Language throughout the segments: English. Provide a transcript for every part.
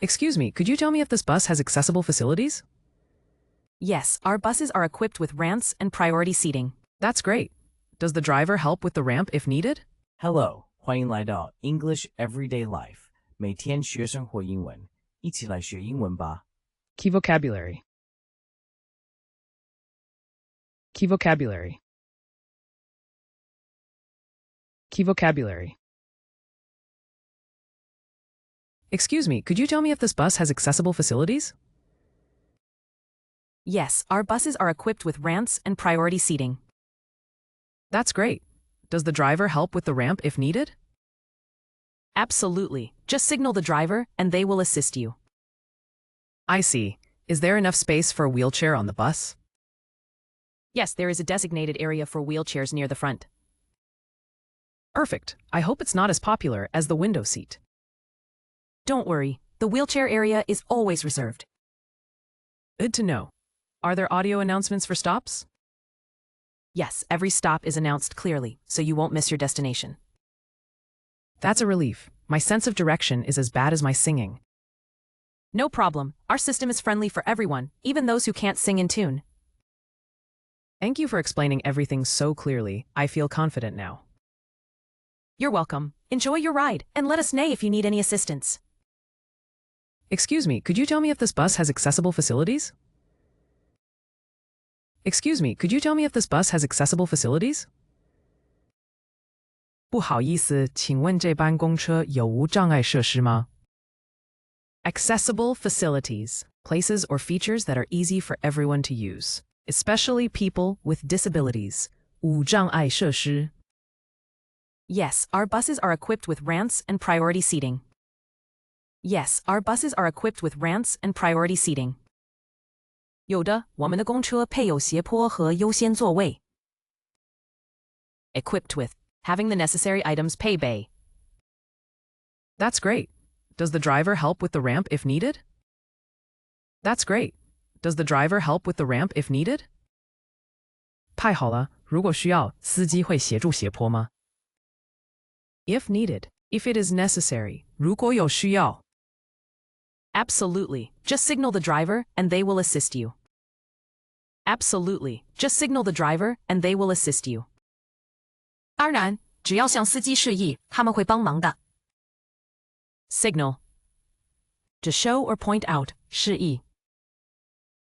Excuse me, could you tell me if this bus has accessible facilities? Yes, our buses are equipped with ramps and priority seating. That's great. Does the driver help with the ramp if needed? Hello， 欢迎来到 English Everyday Life， 每天学生活英文，一起来学英文吧。Key vocabulary. Key vocabulary. Key vocabulary. Excuse me, could you tell me if this bus has accessible facilities? Yes, our buses are equipped with ramps and priority seating. That's great. Does the driver help with the ramp if needed? Absolutely. Just signal the driver and they will assist you. I see. Is there enough space for a wheelchair on the bus? Yes, there is a designated area for wheelchairs near the front. Perfect. I hope it's not as popular as the window seat. Don't worry, the wheelchair area is always reserved. Good to know. Are there audio announcements for stops? Yes, every stop is announced clearly, so you won't miss your destination. That's a relief. My sense of direction is as bad as my singing. No problem. Our system is friendly for everyone, even those who can't sing in tune. Thank you for explaining everything so clearly. I feel confident now. You're welcome. Enjoy your ride, and let us know if you need any assistance. Excuse me, could you tell me if this bus has accessible facilities? Excuse me, could you tell me if this bus has accessible facilities? 不好意思，请问这班公车有无障碍设施吗? Accessible facilities, places or features that are easy for everyone to use, especially people with disabilities. 无障碍设施. Yes, our buses are equipped with ramps and priority seating. Yes, our buses are equipped with ramps and priority seating. 有的，我们的公车配有斜坡和优先座位。Equipped with, having the necessary items pay bay. That's great. Does the driver help with the ramp if needed? That's great. Does the driver help with the ramp if needed? 太好了，如果需要，司机会协助斜坡吗? If needed, if it is necessary, 如果有需要。Absolutely. Just signal the driver and they will assist you. Absolutely. Just signal the driver and they will assist you. 当然，只要向司机示意，他们会帮忙的。Signal. To show or point out, 示意。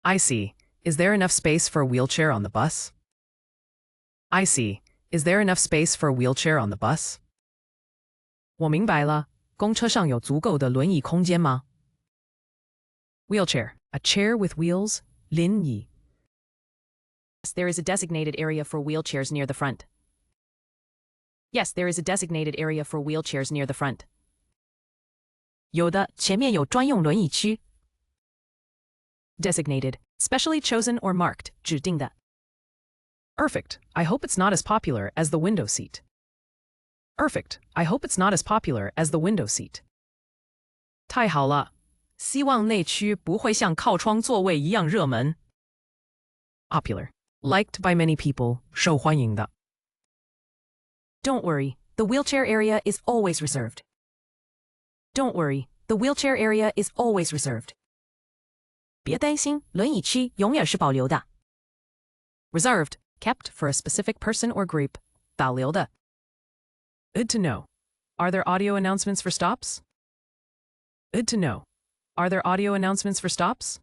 I see. Is there enough space for a wheelchair on the bus? I see. Is there enough space for a wheelchair on the bus? 我明白了，公车上有足够的轮椅空间吗? Wheelchair, a chair with wheels, 轮椅. Yes, there is a designated area for wheelchairs near the front. Yes, there is a designated area for wheelchairs near the front. 有的，前面有专用轮椅区。Designated, specially chosen or marked, 指定的。Perfect. I hope it's not as popular as the window seat. Perfect. I hope it's not as popular as the window seat. 太好了，希望内区不会像靠窗座位一样热门。Popular. Liked by many people. 受欢迎的。Don't worry, the wheelchair area is always reserved. Don't worry, the wheelchair area is always reserved. 别担心，轮椅区永远是保留的。Reserved, kept for a specific person or group. 保留的。Good to know. Are there audio announcements for stops? Good to know. Are there audio announcements for stops?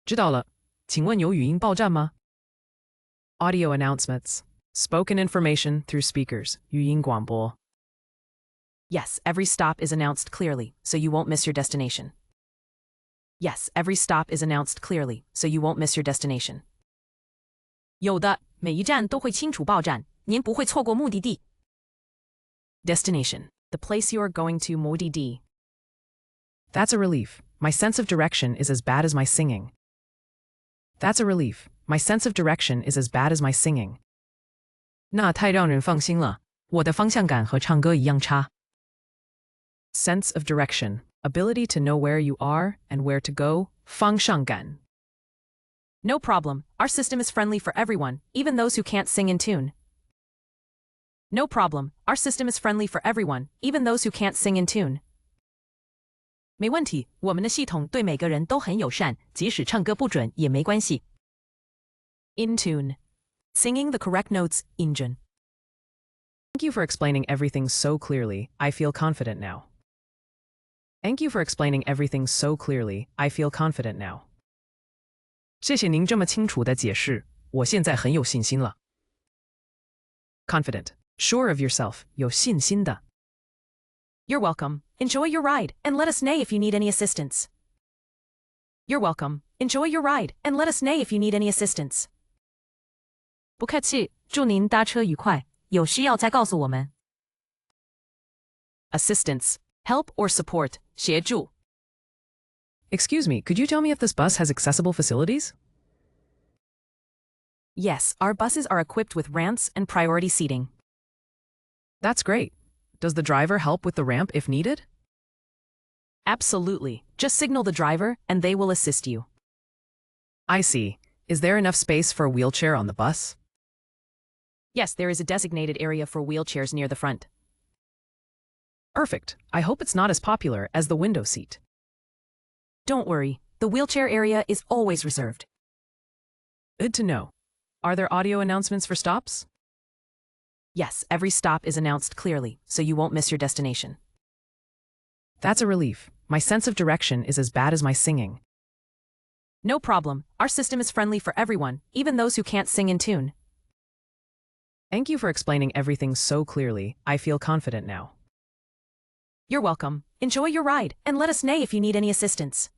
知道了，请问有语音报站吗? Audio announcements. Spoken information through speakers. 语音广播. Yes, every stop is announced clearly, so you won't miss your destination. Yes, every stop is announced clearly, so you won't miss your destination. 有的，每一站都会清楚报站，您不会错过目的地。Destination, the place you are going to 目的地. That's a relief. My sense of direction is as bad as my singing. That's a relief. My sense of direction is as bad as my singing. 那太让人放心了，我的方向感和唱歌一样差。Sense of direction, ability to know where you are and where to go, 方向感. No problem. Our system is friendly for everyone, even those who can't sing in tune. No problem. Our system is friendly for everyone, even those who can't sing in tune. 没问题，我们的系统对每个人都很友善，即使唱歌不准也没关系。In tune. Singing the correct notes, engine. Thank you for explaining everything so clearly. I feel confident now. Thank you for explaining everything so clearly. I feel confident now. 谢谢您这么清楚的解释，我现在很有信心了。Confident, sure of yourself, 有信心的。You're welcome. Enjoy your ride, and let us know if you need any assistance. You're welcome. Enjoy your ride, and let us know if you need any assistance. 不客气，祝您搭车愉快，有需要再告诉我们。Assistance, help or support, 协助。Excuse me, could you tell me if this bus has accessible facilities? Yes, our buses are equipped with ramps and priority seating. That's great. Does the driver help with the ramp if needed? Absolutely. Just signal the driver, and they will assist you. I see. Is there enough space for a wheelchair on the bus? Yes, there is a designated area for wheelchairs near the front. Perfect. I hope it's not as popular as the window seat. Don't worry. The wheelchair area is always reserved. Good to know. Are there audio announcements for stops? Yes, every stop is announced clearly, so you won't miss your destination. That's a relief. My sense of direction is as bad as my singing. No problem. Our system is friendly for everyone, even those who can't sing in tune. Thank you for explaining everything so clearly. I feel confident now. You're welcome. Enjoy your ride, and let us know if you need any assistance.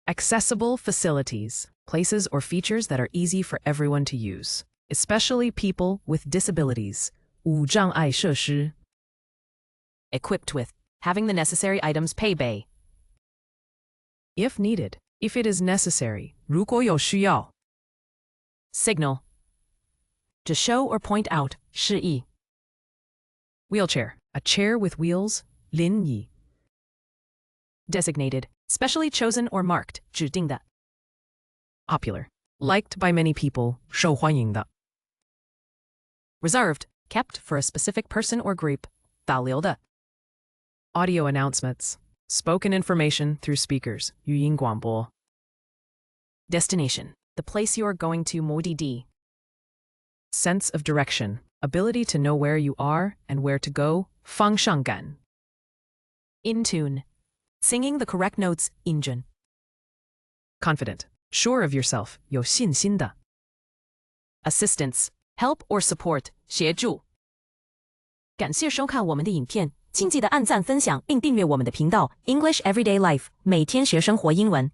Accessible facilities, places or features that are easy for everyone to use, especially people with disabilities. 无障碍设施. Equipped with, having the necessary items pay. If needed, if it is necessary. 如果有需要. Signal. To show or point out, 示意. Wheelchair, a chair with wheels. 轮椅. Designated, specially chosen or marked, 指定的. Popular, liked by many people. 受欢迎的. Reserved, kept for a specific person or group. 保留的. Audio announcements, spoken information through speakers. 语音广播. Destination, the place you are going to. 目的地. Sense of direction, ability to know where you are and where to go. 方向感. In tune. Singing the correct notes, engine. Confident, sure of yourself. 有信心的. Assistance, help or support, 协助。感谢收看我们的影片，请记得按赞、分享并订阅我们的频道 English Everyday Life， 每天学生活英文。